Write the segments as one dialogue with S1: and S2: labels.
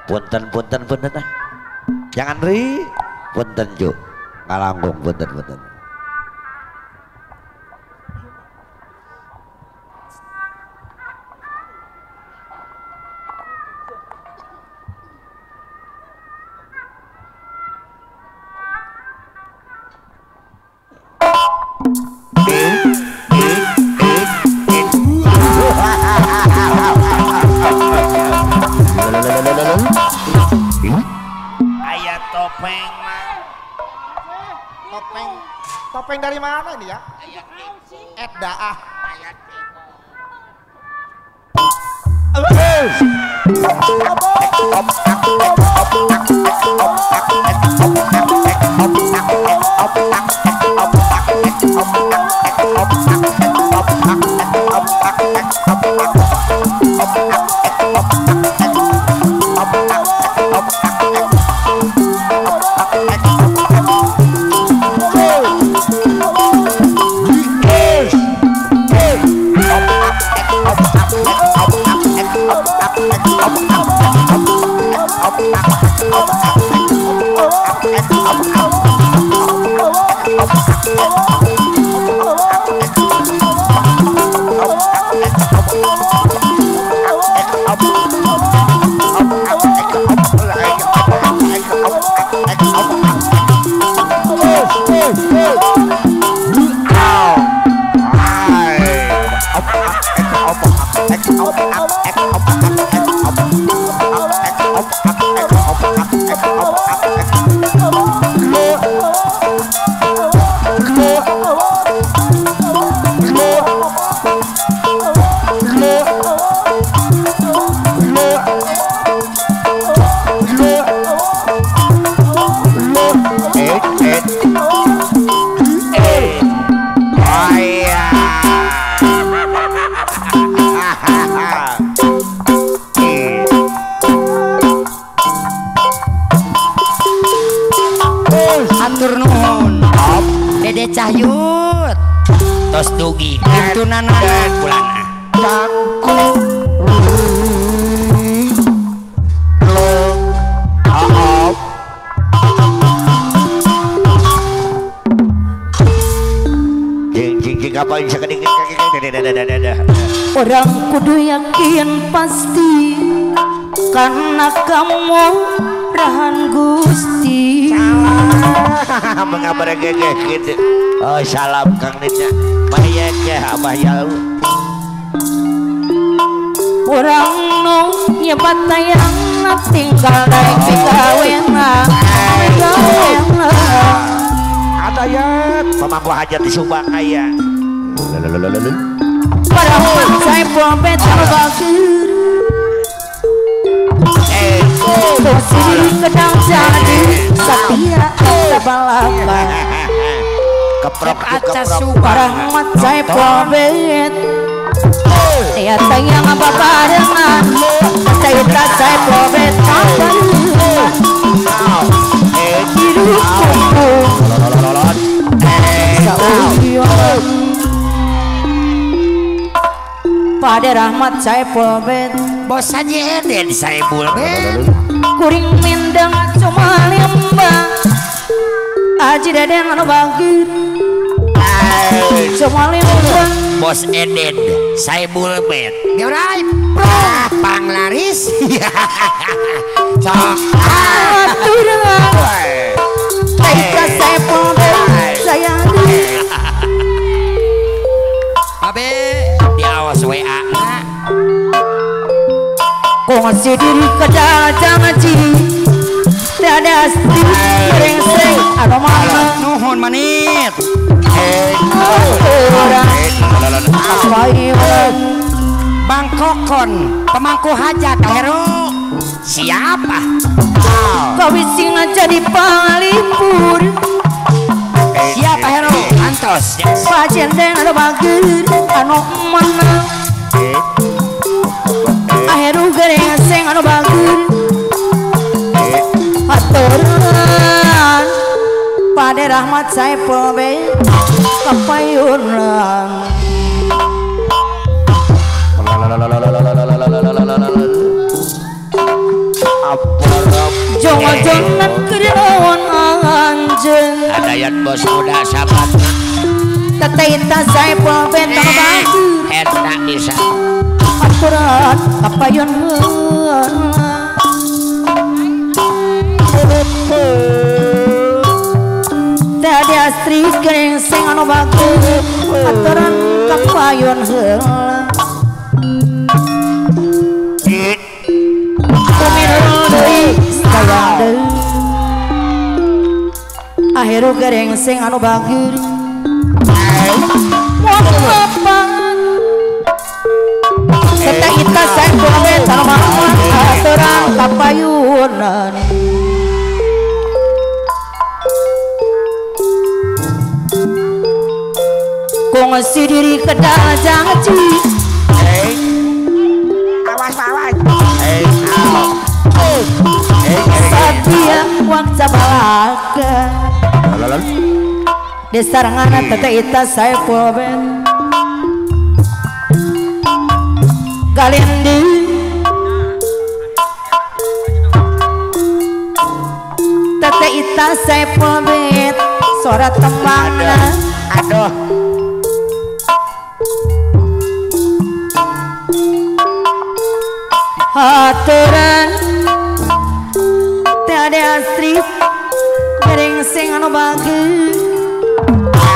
S1: punten ah. Jangan ri, punten ju, ngalanggung punten.
S2: Ayat topeng mah.
S3: Topeng dari mana ini ya? Daah.
S4: Hatur nuhun Dede Cahyut
S2: Tos dugi
S4: itu nana
S2: pulana
S4: cangkul
S1: Jing apa yang sekeding
S4: orang kudu yakin pasti karena kamu rahan Gusti
S1: mengabar gege gitu. Oh salam Kang Nitnya bahaya ke bahaya
S4: orang nu nyebat tayang tinggal dari pegawena
S1: ada ya pemangku hajat di Subang aya
S4: pada saya pompet bakir posisi kedang jadi setia sebalaka
S1: keprok
S4: barang mat saya pompet ya tayang apa barengan saya tak saya pompet pada rahmat saya pompet
S2: bos aja Eden saya bulben
S4: kuring mindeng cuma limbang aji dedeng anu bagir cuma limbang
S2: bos Eden saya bulben
S4: yurai
S2: panglaris
S4: sok atuh dengan taika saya pompet saya
S2: abe diawas WA
S4: kongsi diri kedajang aji dada asti rengseng anu mama
S2: nuhun manit
S4: orang
S2: Bang Kokon pemangku hajat Heru siapa
S4: kawising jadi palipur
S2: siapa Heru antos
S4: pajenden anu bagir anu mana aheru gerengseng anu bagir haturan pada rahmat saya pobe kapayunan
S1: apa bos muda sahabat
S4: Teteh ita saya pulpen tong bagi
S1: enak bisa
S4: aturan kapayun tadi astri kering sing anu bagi aturan kapayun heula kuminul deui sayang deui akhiru kering sing anu bagi Seta ita saya pulpen tong bagi aturan kapayunan kongsi diri kedal jangan cuy Satya waktu balaka disarangan teteh ita saya pulpen galindi teteh ita saya pulpen suara tembangna
S1: aduh
S4: aturan tiada astri kering sing anu bagi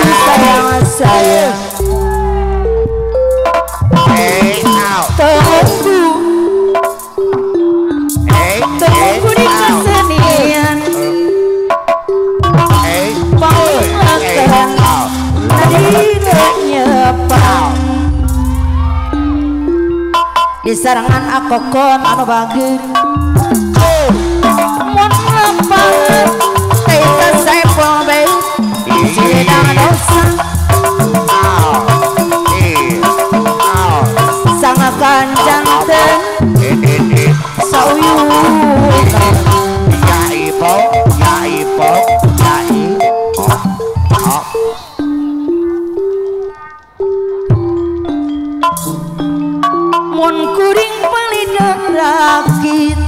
S4: disayang saya tunggu di kesenian panggilan hadirnya pang disarangan aku kon anu bagi mun lapangan kita saya pulpen sidang dosa sangakan janten sauyun
S1: ya ipo
S4: mun kuring palida rakit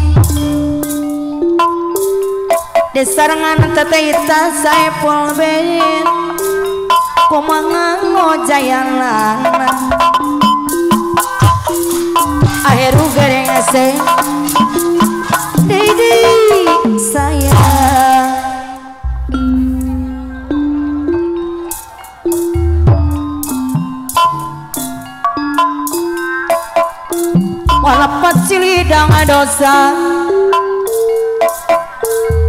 S4: disarangan teteh ita saya pulpen kumangan ngojayanana akhiru gereng ase didi saya walapat silidang dosa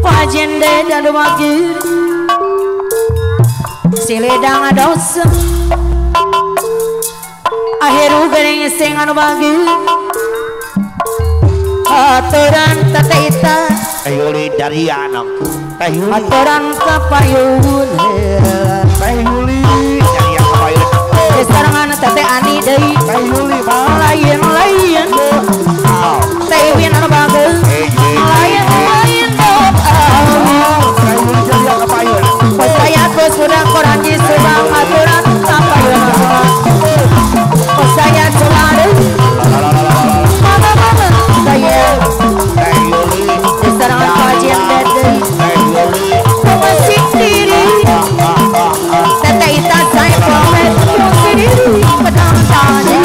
S4: pajende dan wakir silidang dosa akhiru gereng sing anu bagi aturan teteh ita
S1: Yuli dari anak Yuli
S4: aturan kapayun
S1: Yuli dari yang kapayun
S4: disarangan teteh ani deui
S1: Yuli
S4: lain teh win anu bageus lain
S1: Yuli dari yang kapayun
S4: saya terus udah koran di subang aturan kapayun saya coba saya disarangan kajian dede masih diri teteh ita saya pulpen masih diri pedang tanya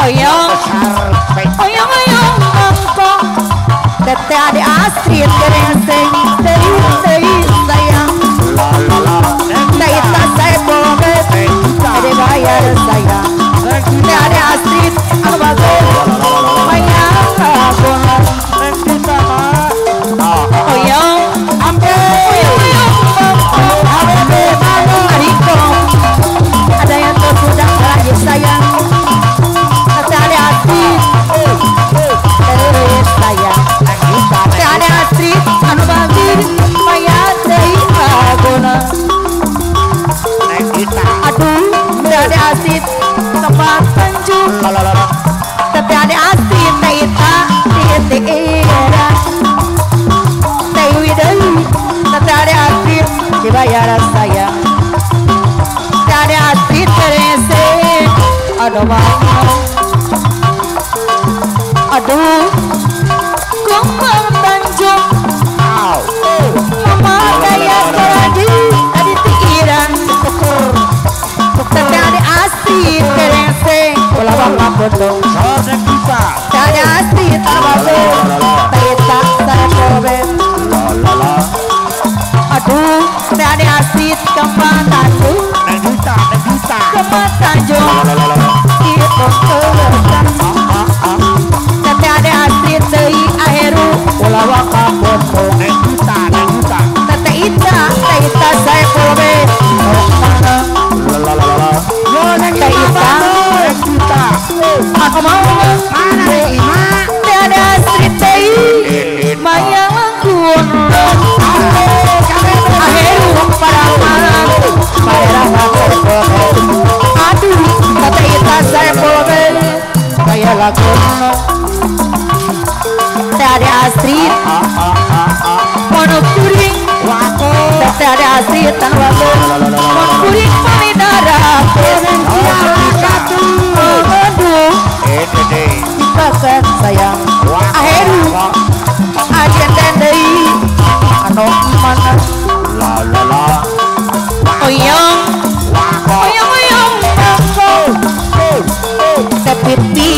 S2: oyong oyong oyong mangkok tete ade Astrid kereseng tei sayang tei tas saya boleh ade bayar sayang tete ade Astrid anu bagus bayar bonus oyong ampe oyong adiko ada yang sudah lagi sayang tete ade Astrid sayang tete ade Astrid anu bagus bayar tei bonus aduh tete ade Astrid tempat penjuru tete ade Astrid teh ita era teh widai tete ade Astrid dibayar sayang tete ade Astrid terese aduh aduh kumpul Tanjung mama daya beradi tadi pikiran tete ade Astrid terese bola bangga bodong tete ade Astrid terbabe teta sarkobe aduh tete ade Astrid kembang Tanjung kembang Tanjung itu kelihatan tete ade Astrid dari aheru bola bangga bodong tete ita saya kolbe tete ita aku mau mana ima tete ade Astrid teh maya langkun aheru pada malam pada aduh tete ita saya kolbe kaya langkun tete ade Astrid mono kuring tete ade Astrid tan wago mono kuring pamidara aduh kita sayang aheru ajen dendei anu mana oyong oyong oyong tepipi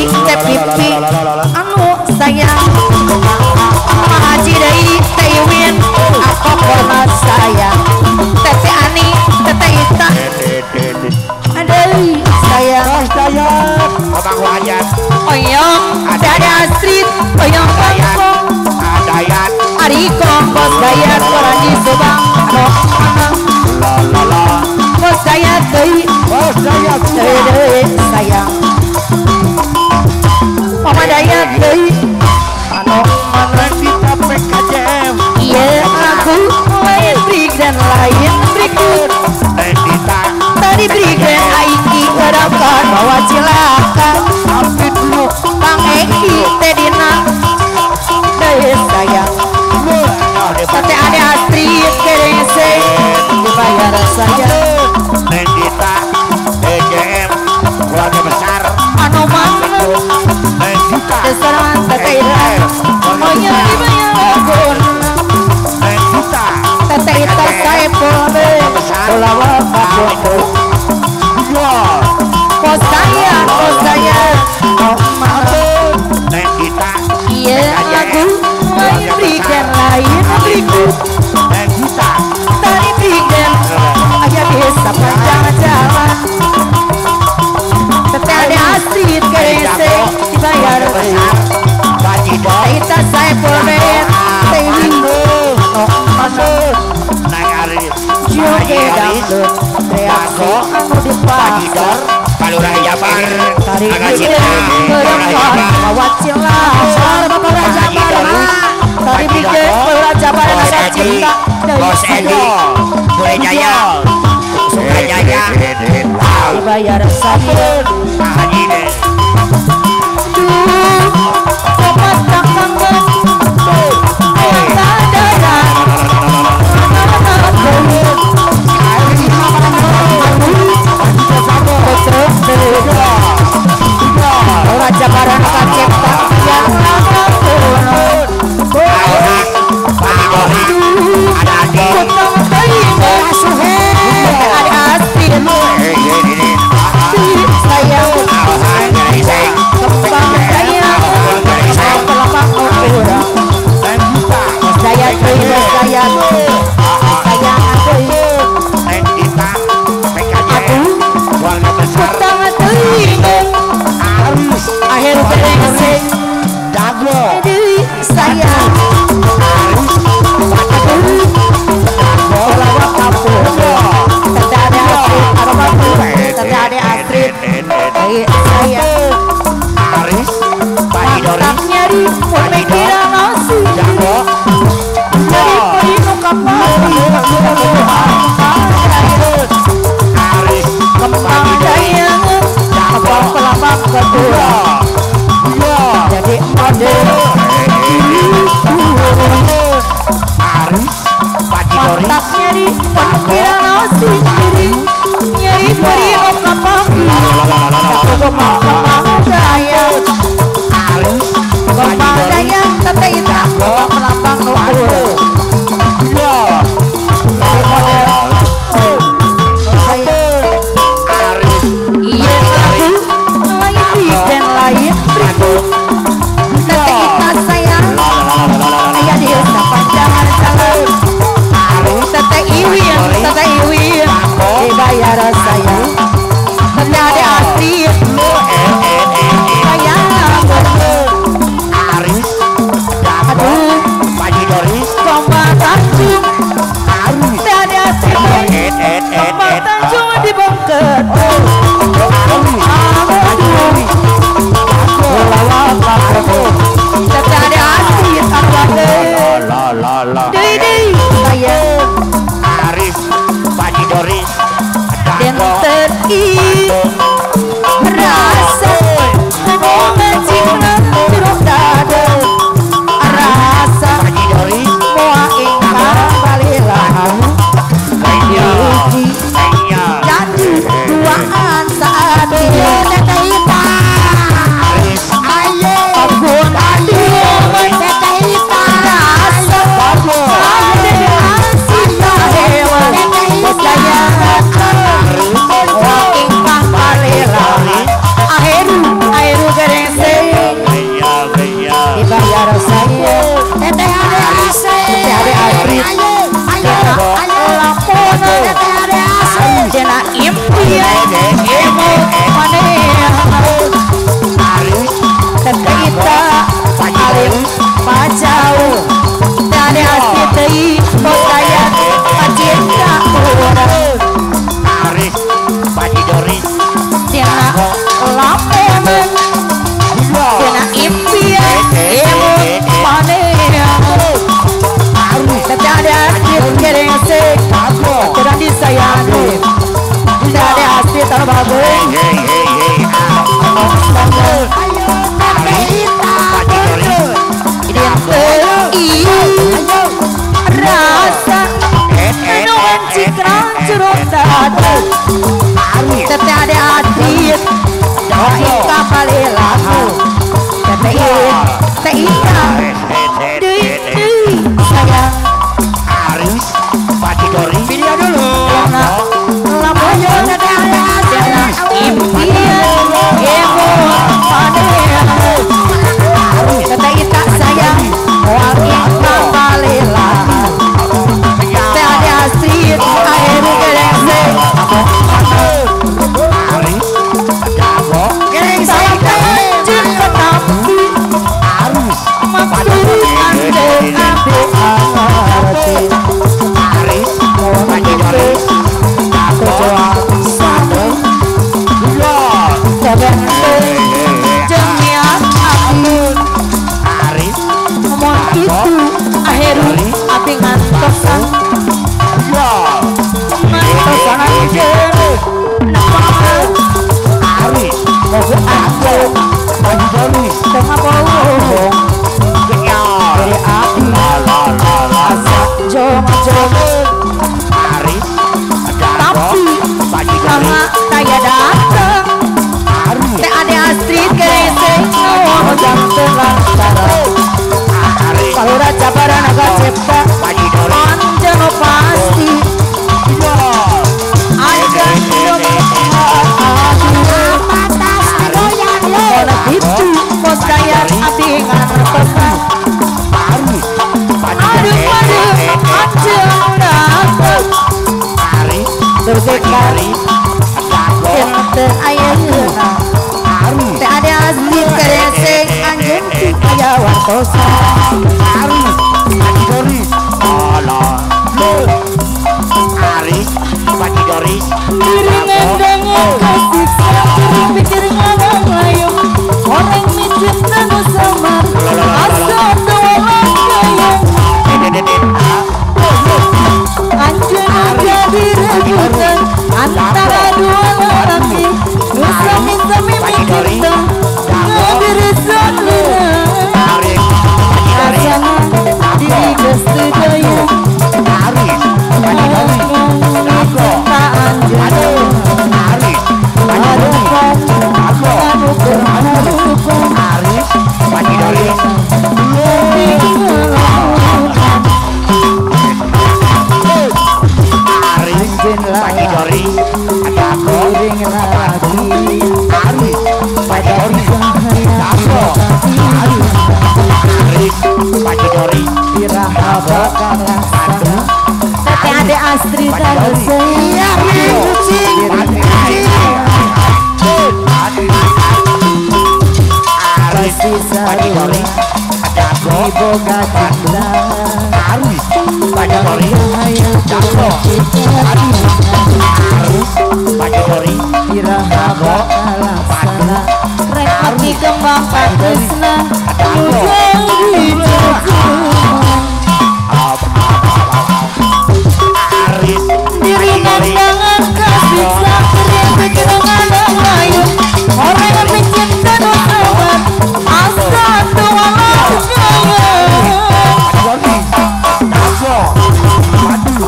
S2: anu sayang haji deui teh Win aku pernah sayang tete Ani tete Ita adei sayang oyong tete ade Astrid oyong kangkong Ariko bos gayat orang di Subang bos gayat deui sayang mama dayat deui anu mana iya aku lain brig dan lain berikut tadi brigen Aiki kedakan bawa cilaka Bang Eki tedina deui sayang tete ade Astrid kerese dibayar saja
S1: keluarga besar
S2: anu mana desaran tete Ira monya dibayar gon tete Ita saya boleh bola bangga kos saya oh mana iya aku lain berikan lain berikut tadi berikan aja bisa panjang jalan tete ade Astrid kerese dibayar kita saya boleh tinggi oh mana joget dangdut reaksi anu dipaksa
S1: Palurah Jabar
S2: tarik
S1: agak
S2: bikin
S1: cinta
S2: berempat bawa cila bapak Raja Barna tarik bikin Raja Barna agak cinta
S1: Bos Edi Boleh Jaya Suka Jaya
S2: dibayar saja
S1: Haji deh
S2: sobat takkan Raja Barang Kacipta yang ada Astrid sayang akhir berengseng
S1: Dago
S2: Dewi sayang Lawak kampung Terdade Astrid Terdade Astrid sayang
S1: Aris Pak Dori
S2: tak nyari pun mikira nasi
S1: Dago
S2: nyari perino kapal
S1: Aris
S2: kembang dayang kapal pelambang kedua jadi model
S1: Aris Pak Dori
S2: tak nyari pun mikira nasi nyari perino kapal kembang dayang
S1: Aris
S2: kembang dayang tete ita pelambang nukur jadi model
S1: Aris
S2: iya aku lain dan lain berikut tete ita sayang ayah dia sepanjangan jalan tete iwin dibayar sayang tete ada Astrid sayang
S1: Aris Dago
S2: aduh
S1: Pak Dori
S2: tombak tanjung tete ada Astrid tombak tanjung dibongkar tete ada Astrid
S1: la
S2: Didi sayang
S1: Aris Pak Dori
S2: dan
S1: Dago
S2: teri rasa mencinta jeruk dada rasa
S1: Pak Dori
S2: moa ingkang balilah uji jadi duaan saat dia tetehita
S1: Aris
S2: ampun dia tetehita rasa ada asita dewa percaya moa ingkang balilah akhiru gerengseng dibayar saya teteh ada Astrid jena impian ilmu maneh teteh ita alim pacau dari Astrid tei percaya cinta urang
S1: Aris Pak Dori
S2: jena lamongan jena impian ilmu maneh teteh ada Astrid gerengseng aturan disayangi tidak ada Astrid terbagus rasa minuman cikran jeruk dada teteh ada Astrid doa balilahu teteh ita deui sayang
S1: Aris Pak Dori
S2: video dulu lamongan teteh ada Astrid impian emo maneh teteh ita sayang moal ingkang balilah teteh ada Astrid akhiru gerengseng
S1: Aris Dago
S2: salam tanjung ketampi
S1: Aris
S2: maksud ande abe arti
S1: Aris Pak Dori
S2: tujuan satu kebentuk jemian amun
S1: Aris
S2: mohon itu akhiru api ngantosan ngantosan aja nama
S1: Aris
S2: moga aku
S1: Pak Dori
S2: tengah bau dari api jom
S1: Aris Dago
S2: tapi
S1: Pak Dori
S2: karena saya datang teh ada Astrid gerengseng no jangan lantaran
S1: Aris
S2: kalau raja barang agak cepat
S1: Pak Dori
S2: anjano pasti anjano aduh itu pos kaya api ngantosan
S1: Aris Pak
S2: aduh anjano datang
S1: Aris
S2: bergerak
S1: Dago
S2: enten ayeuna
S1: Aris
S2: teh ada Astrid gerengseng
S4: Santosa Aris Haji Doris
S1: Allah Aris Haji Doris
S2: Piringan dengan kesiksa pikir ngadang layung orang micin tanu samar asal doang gayung anjing jadi rebutan antara dua lelaki sami-sami mencinta ngabiri salira rasanya diri kesedaya
S1: Aris Haji Doris
S2: cintaan jatuh
S1: Aris
S2: harapan anu berharapan
S1: Aris Haji Doris Aris Haji Doris ada aku
S4: Piring lagi
S1: Aris Haji Doris
S4: Dago
S1: Aris Haji Doris
S4: Iraha bakal laksana
S2: Tete ade Astrid dan saya
S1: Aris Haji Doris ada aku
S4: Boga cinta
S1: Aris Haji Doris Dago Aris Haji Doris
S4: Iraha bakal laksana
S2: repoti kembang patresna ujung
S1: Aris
S2: diringan dengan kasih sakit pikir ngadang layung orang yang mencinta dosawan asal tua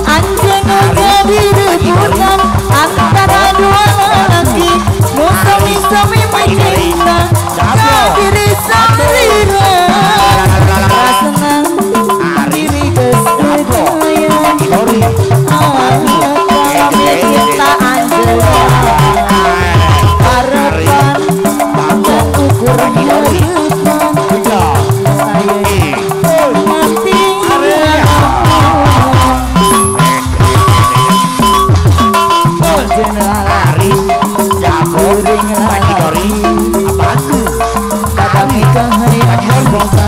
S2: anjing jadi rebutan antara dua lelaki sami-sami mencinta ngabiri salira senang diri kesedaya kami cintaan harapan mengukur kehidupan mati
S1: Aris Dago Haji Doris Abadu
S4: Kami kahayang boga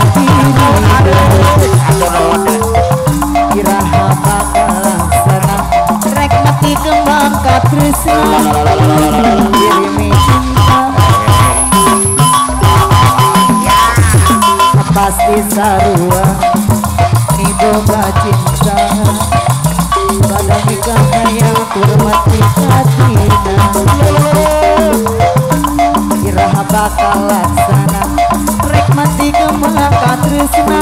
S4: Iraha bakal laksana
S2: rek mati kembang katresna
S4: Kirimi cinta Pasti sarua Ni boga cinta Kami kahayang kurmati katina Iraha bakal laksana
S2: rek mati kembang katresna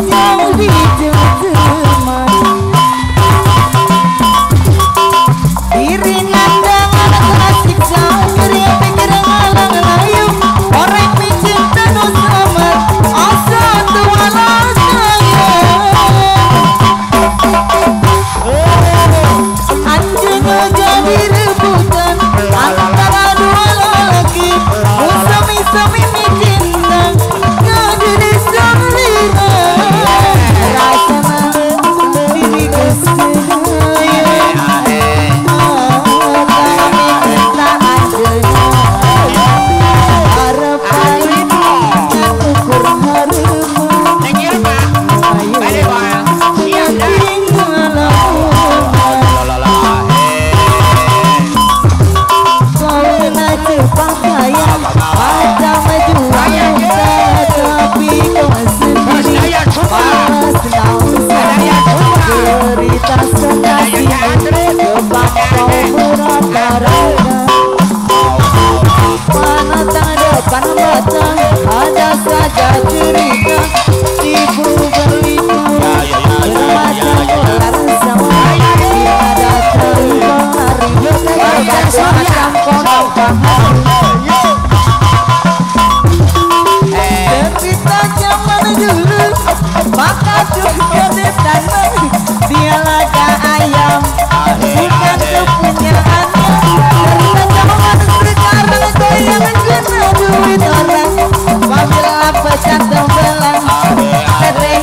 S2: jauh di teman diri nandangan klasik sakri pikir ngalang layung orang mencinta dosaman asal tua lasanya anjing jadi rebutan antara dua lelaki sami-sami mencinta ngabiri salira rasana diri kesedaya kami cintaan harapan dan ukur ada saja cerita ibu berliku bermacam ular sama ada terluar bermacam kodok bahar cerita zaman dulu maka juga ditanam dia laga ayam bukan kepunyaannya cerita zaman sekarang goyangan kena duit orang apabila pecat tembelan terei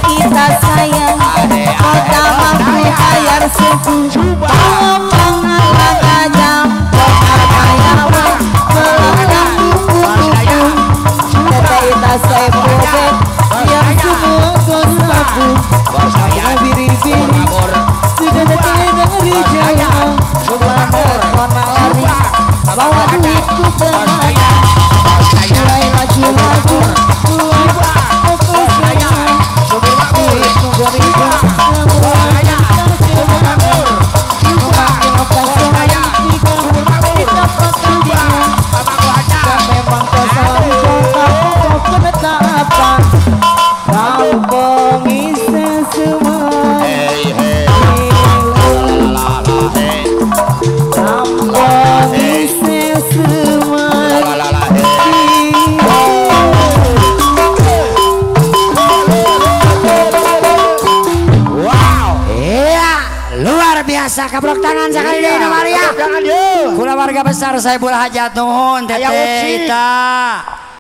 S4: betapa kampung isi semua
S1: Hey
S4: kampung isi semua luar biasa kabrok tangan sekali deh Maria.
S3: Jangan yuk.
S4: Kula warga besar saya Bul Hajat nuhun teteh Ita.